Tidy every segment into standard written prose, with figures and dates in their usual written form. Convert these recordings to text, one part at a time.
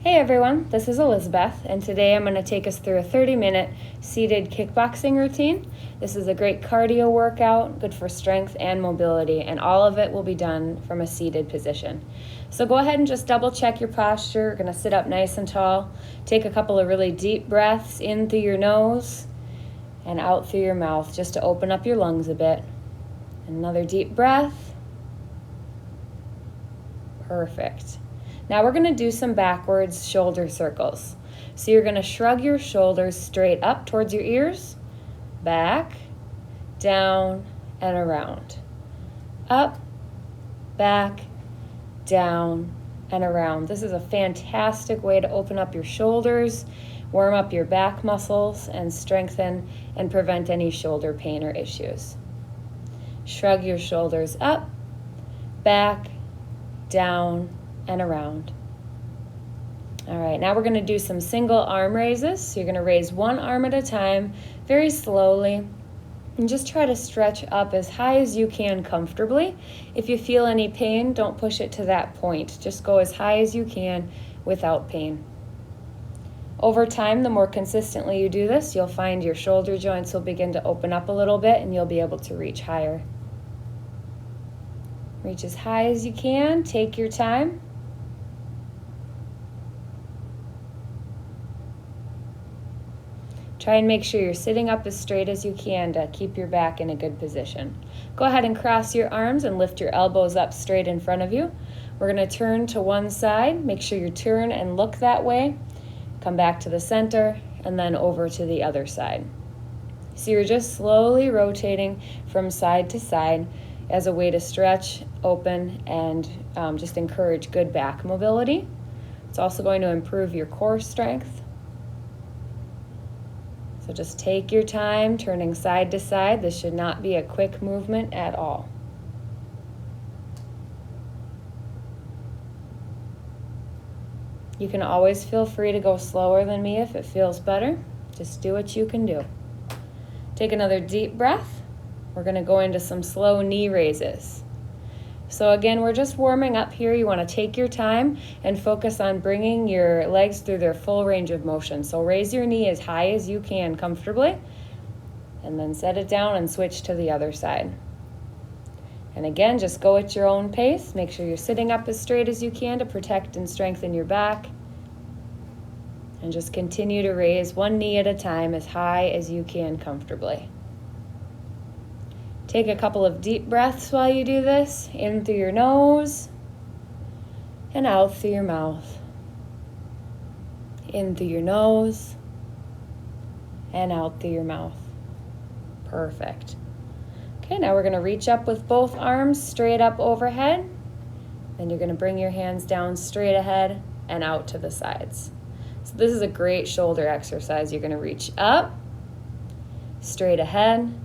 Hey everyone, this is Elizabeth, and today I'm going to take us through a 30-minute seated kickboxing routine. This is a great cardio workout, good for strength and mobility, and all of it will be done from a seated position. So go ahead and just double check your posture. You're going to sit up nice and tall. Take a couple of really deep breaths in through your nose and out through your mouth just to open up your lungs a bit. Another deep breath. Perfect. Now we're going to do some backwards shoulder circles. So you're going to shrug your shoulders straight up towards your ears, back, down, and around. Up, back, down, and around. This is a fantastic way to open up your shoulders, warm up your back muscles, and strengthen and prevent any shoulder pain or issues. Shrug your shoulders up, back, down, and around. All right, now we're going to do some single arm raises. So you're going to raise one arm at a time, very slowly, and just try to stretch up as high as you can comfortably. If you feel any pain, don't push it to that point. Just go as high as you can without pain. Over time, the more consistently you do this, you'll find your shoulder joints will begin to open up a little bit and you'll be able to reach higher. Reach as high as you can, take your time. Try and make sure you're sitting up as straight as you can to keep your back in a good position. Go ahead and cross your arms and lift your elbows up straight in front of you. We're going to turn to one side. Make sure you turn and look that way. Come back to the center and then over to the other side. So you're just slowly rotating from side to side as a way to stretch, open, and just encourage good back mobility. It's also going to improve your core strength. So just take your time turning side to side. This should not be a quick movement at all. You can always feel free to go slower than me if it feels better. Just do what you can do. Take another deep breath. We're going to go into some slow knee raises. So again, we're just warming up here. You want to take your time and focus on bringing your legs through their full range of motion. So raise your knee as high as you can comfortably, and then set it down and switch to the other side. And again, just go at your own pace. Make sure you're sitting up as straight as you can to protect and strengthen your back. And just continue to raise one knee at a time as high as you can comfortably. Take a couple of deep breaths while you do this, in through your nose and out through your mouth. In through your nose and out through your mouth. Perfect. Okay, now we're going to reach up with both arms straight up overhead. Then you're going to bring your hands down straight ahead and out to the sides. So this is a great shoulder exercise. You're going to reach up, straight ahead,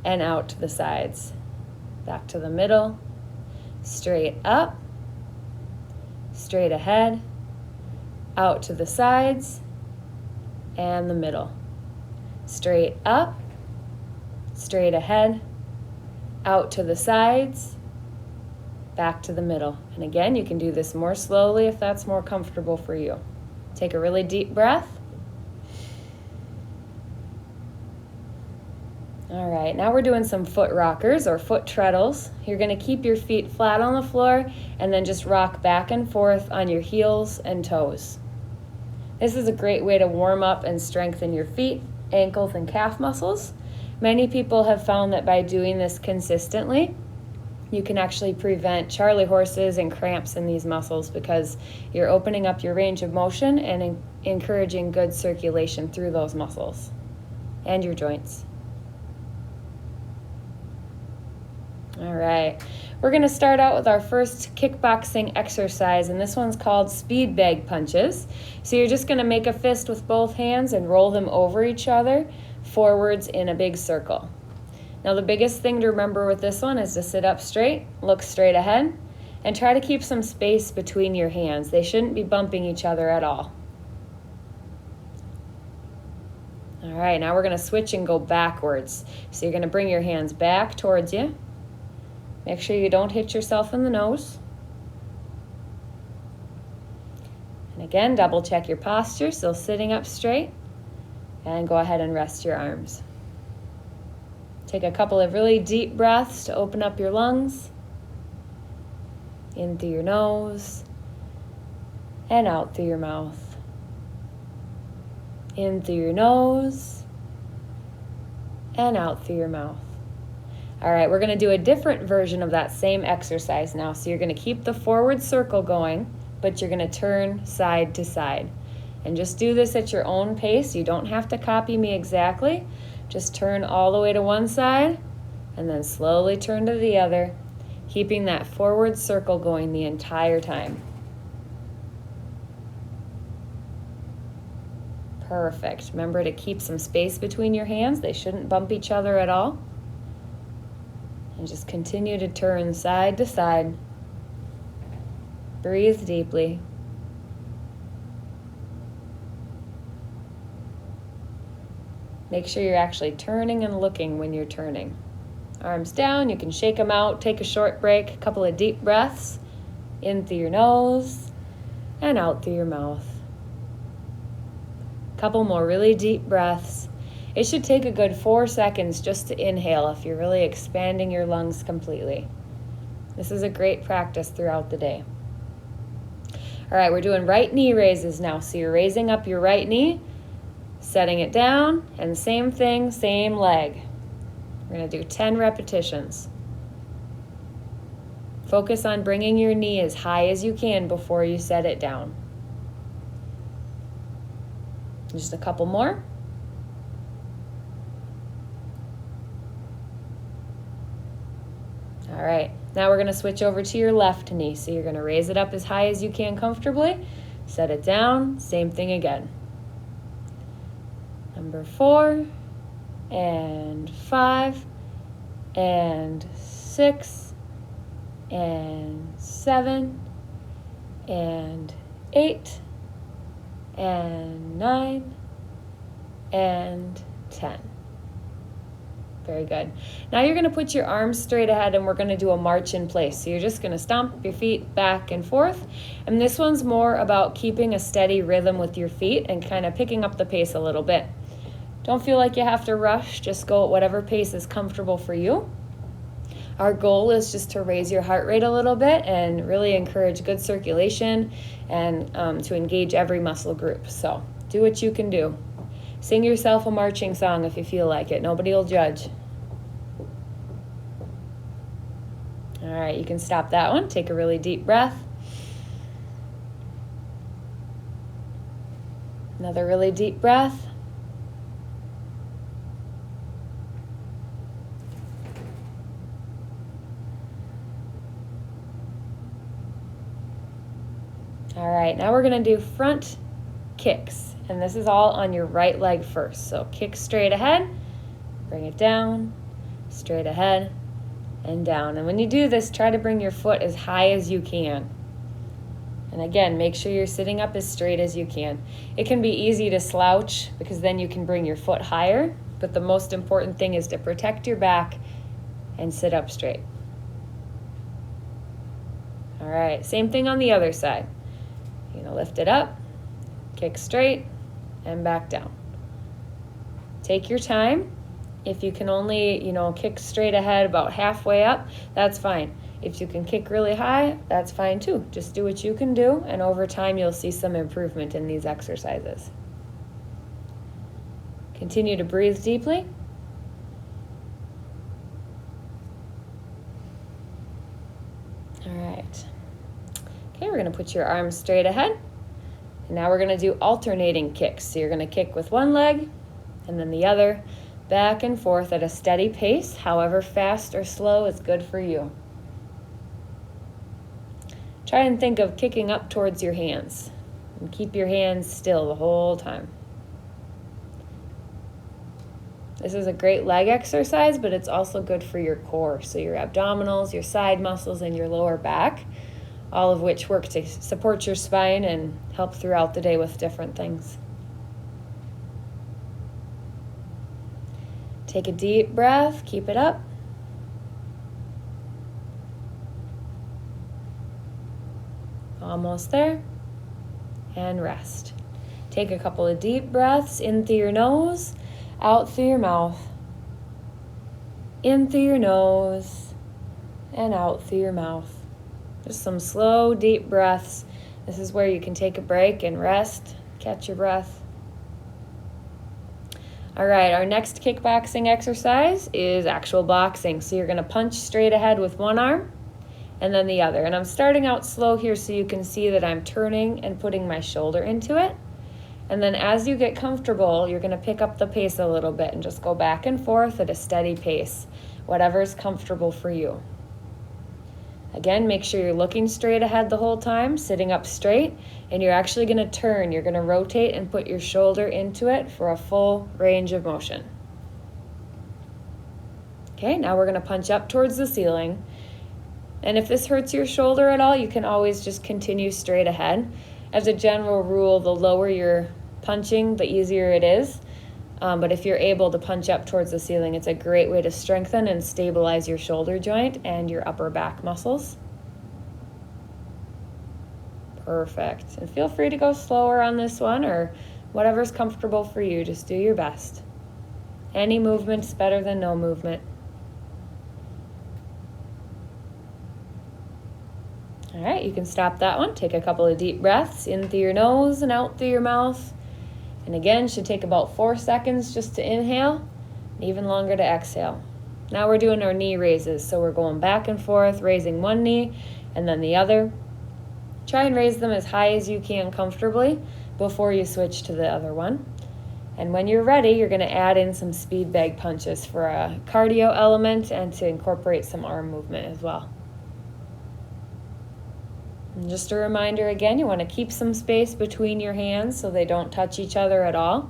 and out to the sides. Back to the middle, straight up, straight ahead, out to the sides, and the middle. Straight up, straight ahead, out to the sides, back to the middle. And again, you can do this more slowly if that's more comfortable for you. Take a really deep breath. All right, now we're doing some foot rockers or foot treadles. You're going to keep your feet flat on the floor and then just rock back and forth on your heels and toes. This is a great way to warm up and strengthen your feet, ankles, and calf muscles. Many people have found that by doing this consistently, you can actually prevent Charlie horses and cramps in these muscles because you're opening up your range of motion and encouraging good circulation through those muscles and your joints. All right, we're going to start out with our first kickboxing exercise, and this one's called speed bag punches. So you're just going to make a fist with both hands and roll them over each other forwards in a big circle. Now the biggest thing to remember with this one is to sit up straight, look straight ahead, and try to keep some space between your hands. They shouldn't be bumping each other at all. All right, now we're going to switch and go backwards. So you're going to bring your hands back towards you. Make sure you don't hit yourself in the nose. And again, double check your posture, still sitting up straight. And go ahead and rest your arms. Take a couple of really deep breaths to open up your lungs. In through your nose and out through your mouth. In through your nose and out through your mouth. All right, we're going to do a different version of that same exercise now. So you're going to keep the forward circle going, but you're going to turn side to side. And just do this at your own pace. You don't have to copy me exactly. Just turn all the way to one side and then slowly turn to the other, keeping that forward circle going the entire time. Perfect. Remember to keep some space between your hands. They shouldn't bump each other at all. And just continue to turn side to side. Breathe deeply. Make sure you're actually turning and looking when you're turning. Arms down, you can shake them out, take a short break, a couple of deep breaths, in through your nose and out through your mouth. Couple more really deep breaths. It should take a good 4 seconds just to inhale if you're really expanding your lungs completely. This is a great practice throughout the day. All right, we're doing right knee raises now. So you're raising up your right knee, setting it down, and same thing, same leg. We're going to do 10 repetitions. Focus on bringing your knee as high as you can before you set it down. Just a couple more. All right, now we're going to switch over to your left knee. So you're going to raise it up as high as you can comfortably, set it down, same thing again. Number 4, and 5, and 6, and 7, and 8, and 9, and 10. Very good. Now you're going to put your arms straight ahead and we're going to do a march in place. So you're just going to stomp your feet back and forth. And this one's more about keeping a steady rhythm with your feet and kind of picking up the pace a little bit. Don't feel like you have to rush. Just go at whatever pace is comfortable for you. Our goal is just to raise your heart rate a little bit and really encourage good circulation and to engage every muscle group. So do what you can do. Sing yourself a marching song if you feel like it. Nobody will judge. All right, you can stop that one. Take a really deep breath. Another really deep breath. All right, now we're going to do front kicks. And this is all on your right leg first. So kick straight ahead, bring it down, straight ahead, and down. And when you do this, try to bring your foot as high as you can. And again, make sure you're sitting up as straight as you can. It can be easy to slouch because then you can bring your foot higher. But the most important thing is to protect your back and sit up straight. All right, same thing on the other side. You're going to lift it up, kick straight, and back down. Take your time. If you can only, kick straight ahead about halfway up, that's fine. If you can kick really high, that's fine too. Just do what you can do, and over time you'll see some improvement in these exercises. Continue to breathe deeply. All right. Okay, we're going to put your arms straight ahead. And now we're going to do alternating kicks. So you're going to kick with one leg and then the other, back and forth at a steady pace. However fast or slow is good for you. Try and think of kicking up towards your hands. And keep your hands still the whole time. This is a great leg exercise, but it's also good for your core. So your abdominals, your side muscles, and your lower back, all of which work to support your spine and help throughout the day with different things. Take a deep breath, keep it up. Almost there. and rest. Take a couple of deep breaths in through your nose, out through your mouth. In through your nose and out through your mouth. Just some slow, deep breaths. This is where you can take a break and rest, catch your breath. All right, our next kickboxing exercise is actual boxing. So you're going to punch straight ahead with one arm and then the other. And I'm starting out slow here so you can see that I'm turning and putting my shoulder into it. And then as you get comfortable, you're going to pick up the pace a little bit and just go back and forth at a steady pace, whatever is comfortable for you. Again, make sure you're looking straight ahead the whole time, sitting up straight, and you're actually going to turn. You're going to rotate and put your shoulder into it for a full range of motion. Okay, now we're going to punch up towards the ceiling. And if this hurts your shoulder at all, you can always just continue straight ahead. As a general rule, the lower you're punching, the easier it is. But if you're able to punch up towards the ceiling, it's a great way to strengthen and stabilize your shoulder joint and your upper back muscles. Perfect. And feel free to go slower on this one or whatever's comfortable for you. Just do your best. Any movement's better than no movement. All right, you can stop that one. Take a couple of deep breaths in through your nose and out through your mouth. And again, should take about 4 seconds just to inhale and even longer to exhale. Now we're doing our knee raises. So we're going back and forth, raising one knee and then the other. Try and raise them as high as you can comfortably before you switch to the other one. And when you're ready, you're going to add in some speed bag punches for a cardio element and to incorporate some arm movement as well. And just a reminder again, you want to keep some space between your hands so they don't touch each other at all.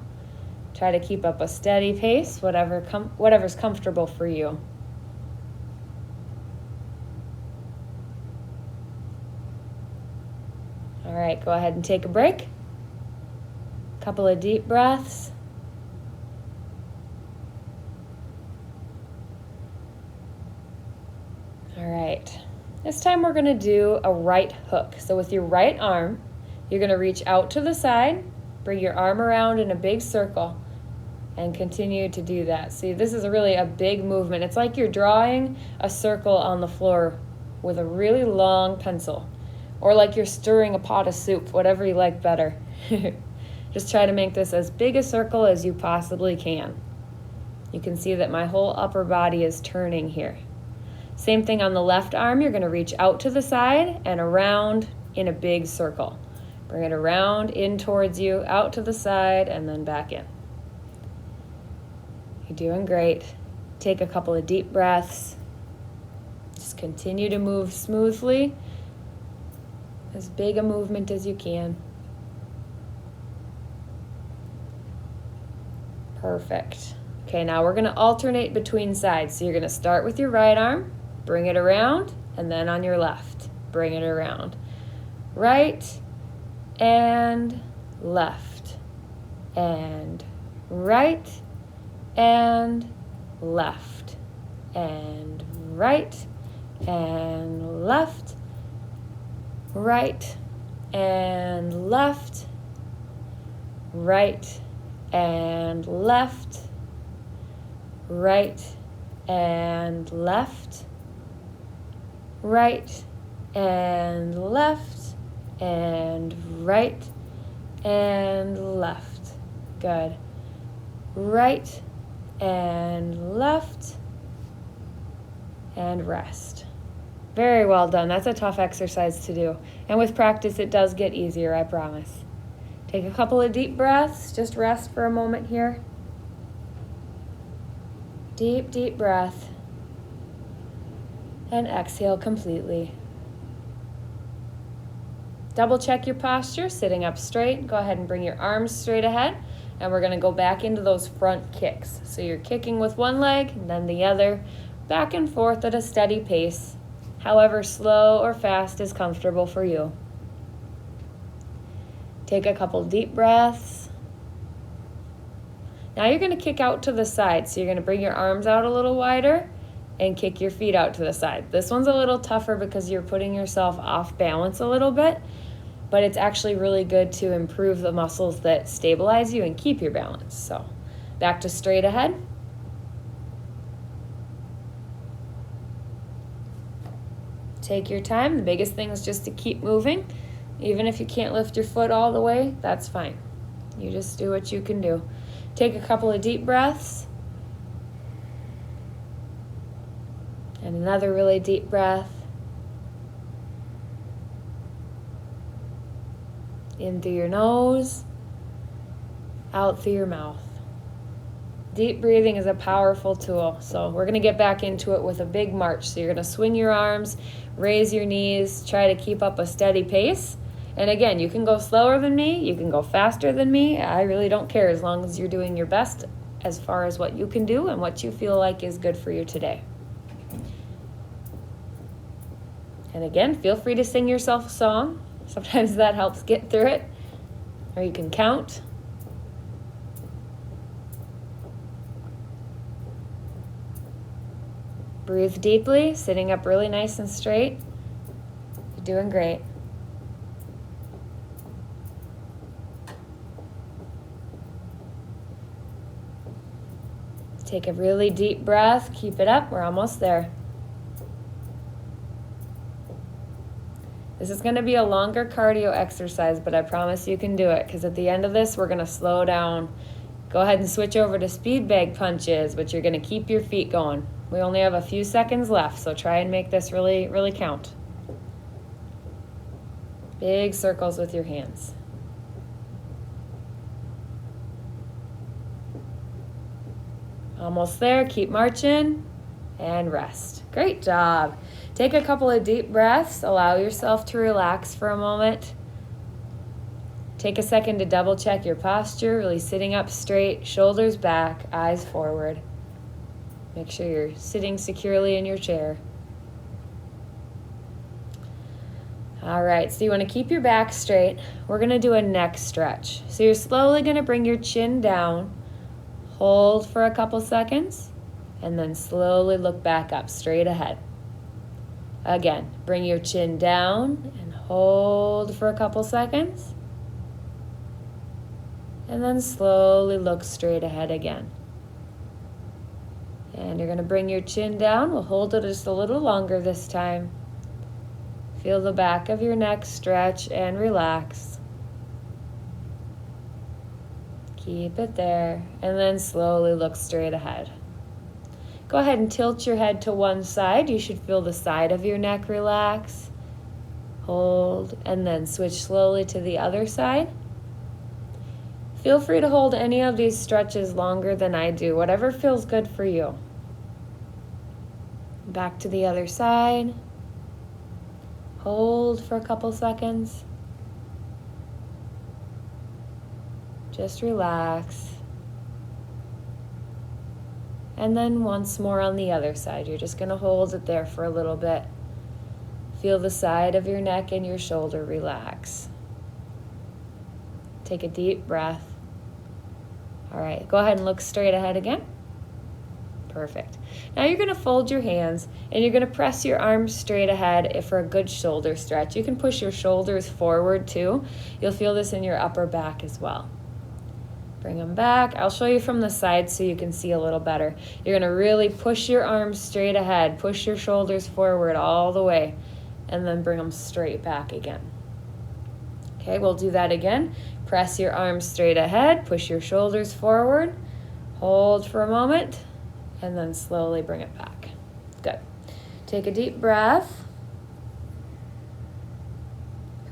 Try to keep up a steady pace, whatever's comfortable for you. All right, go ahead and take a break. Couple of deep breaths. All right. This time we're going to do a right hook. So with your right arm, you're going to reach out to the side, bring your arm around in a big circle, and continue to do that. See, this is really a big movement. It's like you're drawing a circle on the floor with a really long pencil, or like you're stirring a pot of soup, whatever you like better. Just try to make this as big a circle as you possibly can. You can see that my whole upper body is turning here. Same thing on the left arm. You're going to reach out to the side and around in a big circle. Bring it around, in towards you, out to the side, and then back in. You're doing great. Take a couple of deep breaths. Just continue to move smoothly. As big a movement as you can. Perfect. Okay, now we're going to alternate between sides. So you're going to start with your right arm. Bring it around, and then on your left, bring it around. Right and left, and right and left, and right and left, right and left, right and left, right and left, right and left, and right and left. Good. Right and left, and rest. Very well done. That's a tough exercise to do. And with practice, it does get easier, I promise. Take a couple of deep breaths. Just rest for a moment here. Deep, deep breath. And exhale completely. Double check your posture, sitting up straight. Go ahead and bring your arms straight ahead. And we're going to go back into those front kicks. So you're kicking with one leg and then the other, back and forth at a steady pace, however slow or fast is comfortable for you. Take a couple deep breaths. Now you're going to kick out to the side. So you're going to bring your arms out a little wider and kick your feet out to the side. This one's a little tougher because you're putting yourself off balance a little bit. but it's actually really good to improve the muscles that stabilize you and keep your balance. So back to straight ahead. Take your time. The biggest thing is just to keep moving. Even if you can't lift your foot all the way, that's fine. You just do what you can do. Take a couple of deep breaths. And another really deep breath. In through your nose, out through your mouth. Deep breathing is a powerful tool. So we're going to get back into it with a big march. So you're going to swing your arms, raise your knees, try to keep up a steady pace. And again, you can go slower than me, you can go faster than me. I really don't care as long as you're doing your best as far as what you can do and what you feel like is good for you today. And again, feel free to sing yourself a song. Sometimes that helps get through it. Or you can count. Breathe deeply, sitting up really nice and straight. You're doing great. Take a really deep breath. Keep it up. We're almost there. This is going to be a longer cardio exercise, but I promise you can do it, because at the end of this, we're going to slow down. Go ahead and switch over to speed bag punches, but you're going to keep your feet going. We only have a few seconds left, so try and make this really, really count. Big circles with your hands. Almost there. Keep marching and rest. Great job. Take a couple of deep breaths. Allow yourself to relax for a moment. Take a second to double check your posture, really sitting up straight, shoulders back, eyes forward. Make sure you're sitting securely in your chair. All right, so you want to keep your back straight. We're going to do a neck stretch. So you're slowly going to bring your chin down, hold for a couple seconds, and then slowly look back up, straight ahead. Again, bring your chin down and hold for a couple seconds. And then slowly look straight ahead again. And you're going to bring your chin down. We'll hold it just a little longer this time. Feel the back of your neck stretch and relax. Keep it there. And then slowly look straight ahead. Go ahead and tilt your head to one side. You should feel the side of your neck relax. Hold, and then switch slowly to the other side. Feel free to hold any of these stretches longer than I do, whatever feels good for you. Back to the other side. Hold for a couple seconds. Just relax. And then once more on the other side. You're just going to hold it there for a little bit. Feel the side of your neck and your shoulder relax. Take a deep breath. All right, go ahead and look straight ahead again. Perfect. Now you're going to fold your hands and you're going to press your arms straight ahead for a good shoulder stretch. You can push your shoulders forward too. You'll feel this in your upper back as well. Bring them back. I'll show you from the side so you can see a little better. You're going to really push your arms straight ahead. Push your shoulders forward all the way and then bring them straight back again. Okay, we'll do that again. Press your arms straight ahead. Push your shoulders forward. Hold for a moment and then slowly bring it back. Good. Take a deep breath.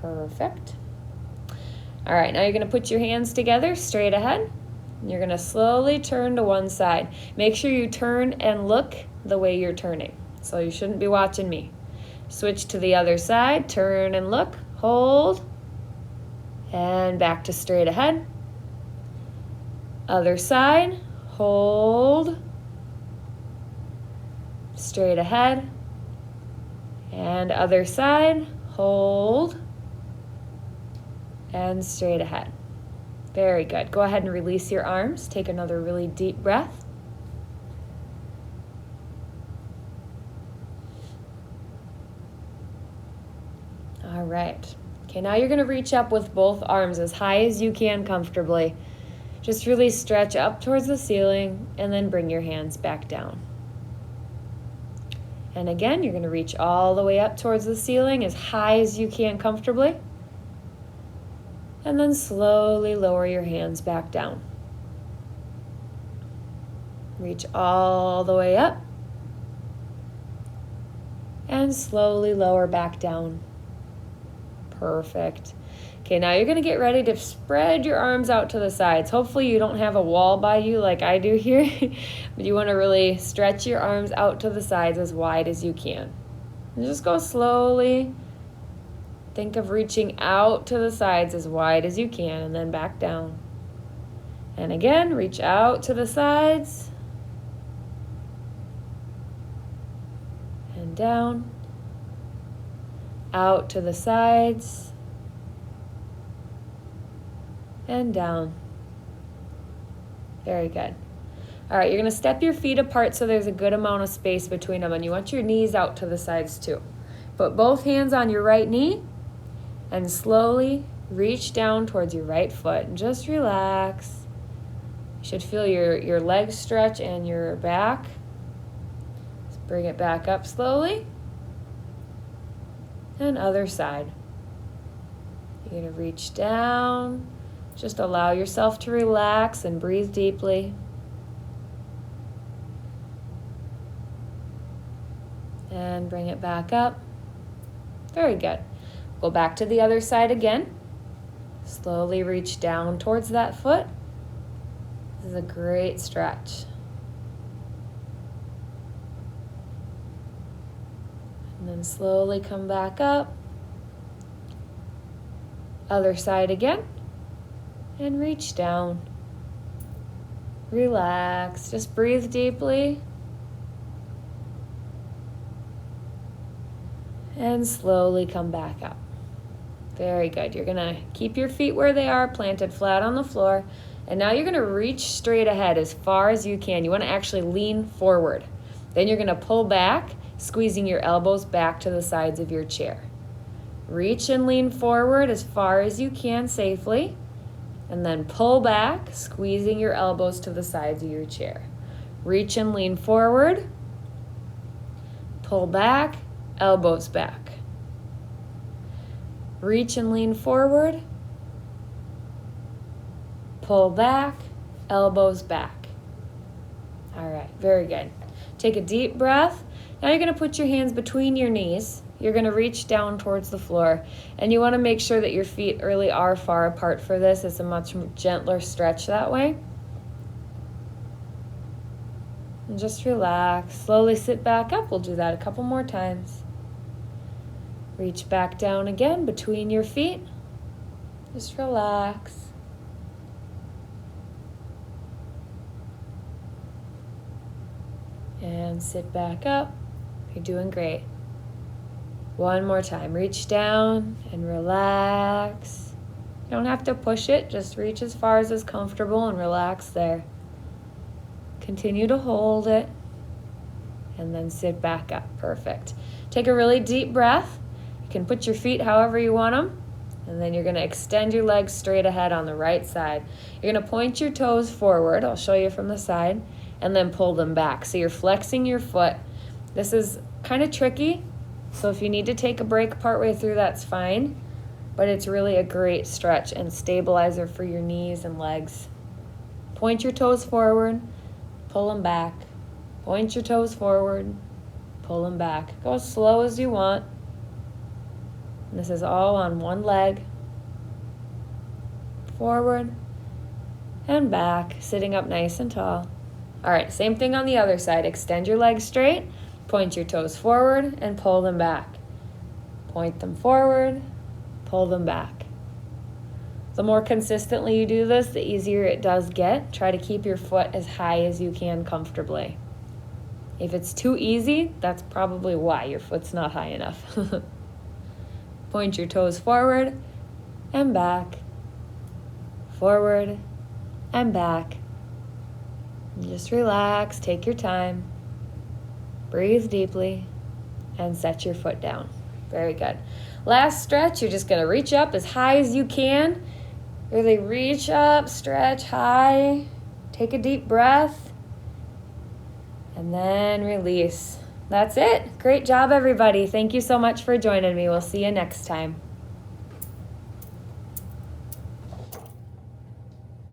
Perfect. All right, now you're going to put your hands together straight ahead. You're going to slowly turn to one side. Make sure you turn and look the way you're turning. So you shouldn't be watching me. Switch to the other side, turn and look, hold, and back to straight ahead. Other side, hold, straight ahead, and other side, hold, and straight ahead. Very good. Go ahead and release your arms. Take another really deep breath. All right. Okay, now you're going to reach up with both arms as high as you can comfortably. Just really stretch up towards the ceiling and then bring your hands back down. And again, you're going to reach all the way up towards the ceiling as high as you can comfortably. And then slowly lower your hands back down. Reach all the way up. And slowly lower back down. Perfect. Okay, now you're going to get ready to spread your arms out to the sides. Hopefully you don't have a wall by you like I do here, but you want to really stretch your arms out to the sides as wide as you can. And just go slowly. Think of reaching out to the sides as wide as you can and then back down. And again, reach out to the sides and down, out to the sides and down. Very good. All right, you're going to step your feet apart so there's a good amount of space between them, and you want your knees out to the sides too. Put both hands on your right knee and slowly reach down towards your right foot and just relax. You should feel your legs stretch and your back. Just bring it back up slowly. And other side. You're going to reach down. Just allow yourself to relax and breathe deeply. And bring it back up. Very good. Go back to the other side again. Slowly reach down towards that foot. This is a great stretch. And then slowly come back up. Other side again. And reach down. Relax. Just breathe deeply. And slowly come back up. Very good. You're going to keep your feet where they are, planted flat on the floor. And now you're going to reach straight ahead as far as you can. You want to actually lean forward. Then you're going to pull back, squeezing your elbows back to the sides of your chair. Reach and lean forward as far as you can safely. And then pull back, squeezing your elbows to the sides of your chair. Reach and lean forward. Pull back, elbows back. Reach and lean forward. Pull back, elbows back. All right, very good. Take a deep breath. Now you're going to put your hands between your knees. You're going to reach down towards the floor, and you want to make sure that your feet really are far apart for this. It's a much gentler stretch that way. And just relax. Slowly sit back up. We'll do that a couple more times. Reach back down again between your feet. Just relax. And sit back up. You're doing great. One more time. Reach down and relax. You don't have to push it. Just reach as far as is comfortable and relax there. Continue to hold it. And then sit back up. Perfect. Take a really deep breath. You can put your feet however you want them. And then you're going to extend your legs straight ahead on the right side. You're going to point your toes forward. I'll show you from the side. And then pull them back. So you're flexing your foot. This is kind of tricky. So if you need to take a break partway through, that's fine. But it's really a great stretch and stabilizer for your knees and legs. Point your toes forward. Pull them back. Point your toes forward. Pull them back. Go as slow as you want. And this is all on one leg. Forward and back, sitting up nice and tall. All right, same thing on the other side. Extend your legs straight, point your toes forward, and pull them back. Point them forward, pull them back. The more consistently you do this, the easier it does get. Try to keep your foot as high as you can comfortably. If it's too easy, that's probably why your foot's not high enough. Point your toes forward and back, forward and back. Just relax, take your time, breathe deeply, and set your foot down. Very good. Last stretch, you're just going to reach up as high as you can. Really reach up, stretch high. Take a deep breath. And then release. That's it. Great job, everybody. Thank you so much for joining me. We'll see you next time.